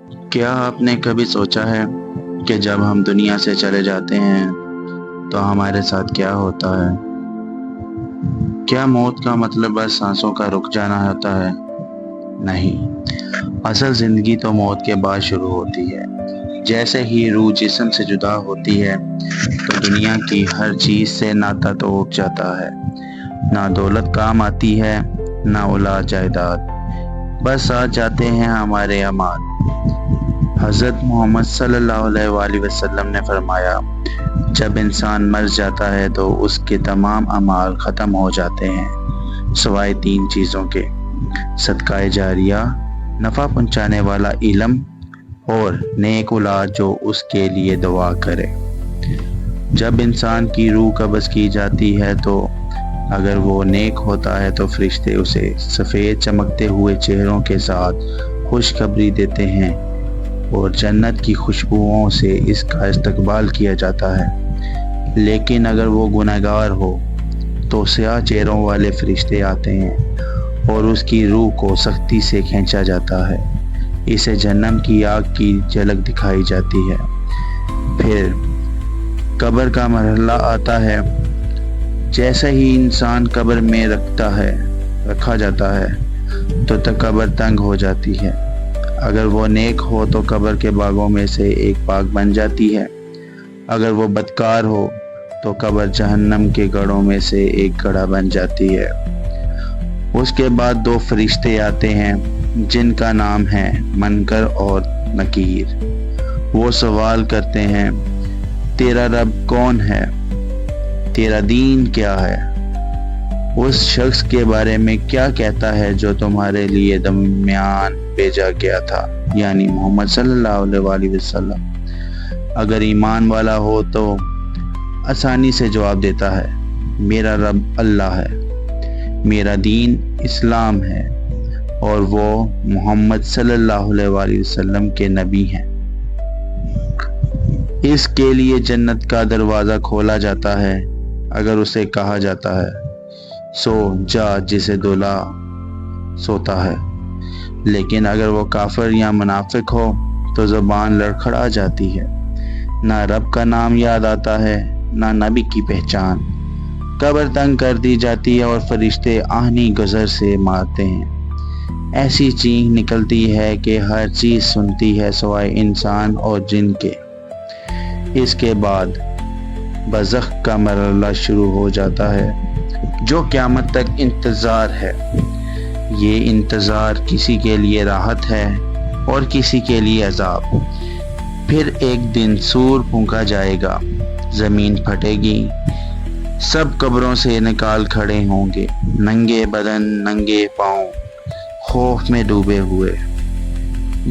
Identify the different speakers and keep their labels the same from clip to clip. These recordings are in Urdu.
Speaker 1: کیا آپ نے کبھی سوچا ہے کہ جب ہم دنیا سے چلے جاتے ہیں تو ہمارے ساتھ کیا ہوتا ہے؟ کیا موت کا مطلب بس سانسوں کا رک جانا ہوتا ہے؟ نہیں، اصل زندگی تو موت کے بعد شروع ہوتی ہے۔ جیسے ہی روح جسم سے جدا ہوتی ہے تو دنیا کی ہر چیز سے ناتا ٹوٹ جاتا ہے۔ نہ دولت کام آتی ہے، نہ اولاد جائیداد، بس ساتھ جاتے ہیں ہمارے اعمال۔ حضرت محمد صلی اللہ علیہ وآلہ وسلم نے فرمایا، جب انسان مر جاتا ہے تو اس کے تمام اعمال ختم ہو جاتے ہیں سوائے تین چیزوں کے: صدقہ جاریہ، نفع پہنچانے والا علم، اور نیک اولاد جو اس کے لیے دعا کرے۔ جب انسان کی روح قبض کی جاتی ہے تو اگر وہ نیک ہوتا ہے تو فرشتے اسے سفید چمکتے ہوئے چہروں کے ساتھ خوشخبری دیتے ہیں اور جنت کی خوشبوؤں سے اس کا استقبال کیا جاتا ہے۔ لیکن اگر وہ گنہگار ہو تو سیاہ چہروں والے فرشتے آتے ہیں اور اس کی روح کو سختی سے کھینچا جاتا ہے۔ اسے جہنم کی آگ کی جھلک دکھائی جاتی ہے۔ پھر قبر کا مرحلہ آتا ہے۔ جیسے ہی انسان قبر میں رکھا جاتا ہے تو قبر تنگ ہو جاتی ہے۔ اگر وہ نیک ہو تو قبر کے باغوں میں سے ایک باغ بن جاتی ہے۔ اگر وہ بدکار ہو تو قبر جہنم کے گڑھوں میں سے ایک گڑھا بن جاتی ہے۔ اس کے بعد دو فرشتے آتے ہیں جن کا نام ہے منکر اور نکیر۔ وہ سوال کرتے ہیں، تیرا رب کون ہے؟ تیرا دین کیا ہے؟ اس شخص کے بارے میں کیا کہتا ہے جو تمہارے لیے درمیان بھیجا گیا تھا، یعنی محمد صلی اللہ علیہ وآلہ وسلم؟ اگر ایمان والا ہو تو آسانی سے جواب دیتا ہے، میرا رب اللہ ہے، میرا دین اسلام ہے، اور وہ محمد صلی اللہ علیہ وآلہ وسلم کے نبی ہیں۔ اس کے لیے جنت کا دروازہ کھولا جاتا ہے۔ اگر اسے کہا جاتا ہے، سو جا جیسے دولا سوتا ہے، لیکن اگر وہ کافر یا منافق ہو تو زبان لڑکھڑا جاتی ہے، نہ رب کا نام یاد آتا ہے نہ نبی کی پہچان۔ قبر تنگ کر دی جاتی ہے اور فرشتے آہنی گزر سے مارتے ہیں۔ ایسی چیخ نکلتی ہے کہ ہر چیز سنتی ہے سوائے انسان اور جن کے۔ اس کے بعد برزخ کا مرحلہ شروع ہو جاتا ہے جو قیامت تک انتظار ہے۔ یہ انتظار کسی کے لیے راحت ہے اور کسی کے لیے عذاب۔ پھر ایک دن سور پھونکا جائے گا، زمین پھٹے گی، سب قبروں سے نکال کھڑے ہوں گے، ننگے بدن ننگے پاؤں، خوف میں ڈوبے ہوئے۔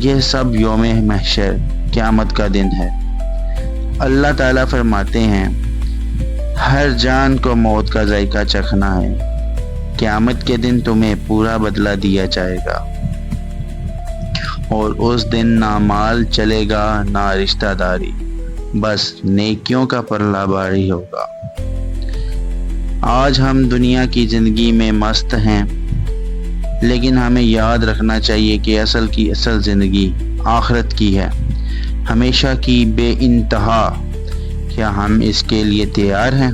Speaker 1: یہ سب یوم محشر، قیامت کا دن ہے۔ اللہ تعالیٰ فرماتے ہیں، ہر جان کو موت کا ذائقہ چکھنا ہے۔ قیامت کے دن تمہیں پورا بدلہ دیا جائے گا، اور اس دن نہ مال چلے گا نہ رشتہ داری، بس نیکیوں کا پلہ بھاری ہوگا۔ آج ہم دنیا کی زندگی میں مست ہیں، لیکن ہمیں یاد رکھنا چاہیے کہ اصل زندگی آخرت کی ہے، ہمیشہ کی، بے انتہا۔ کیا ہم اس کے لیے تیار ہیں؟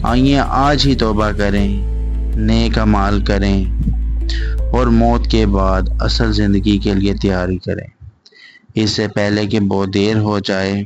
Speaker 1: آئیے آج ہی توبہ کریں، نیک اعمال کریں اور موت کے بعد اصل زندگی کے لیے تیاری کریں، اس سے پہلے کہ بہت دیر ہو جائے۔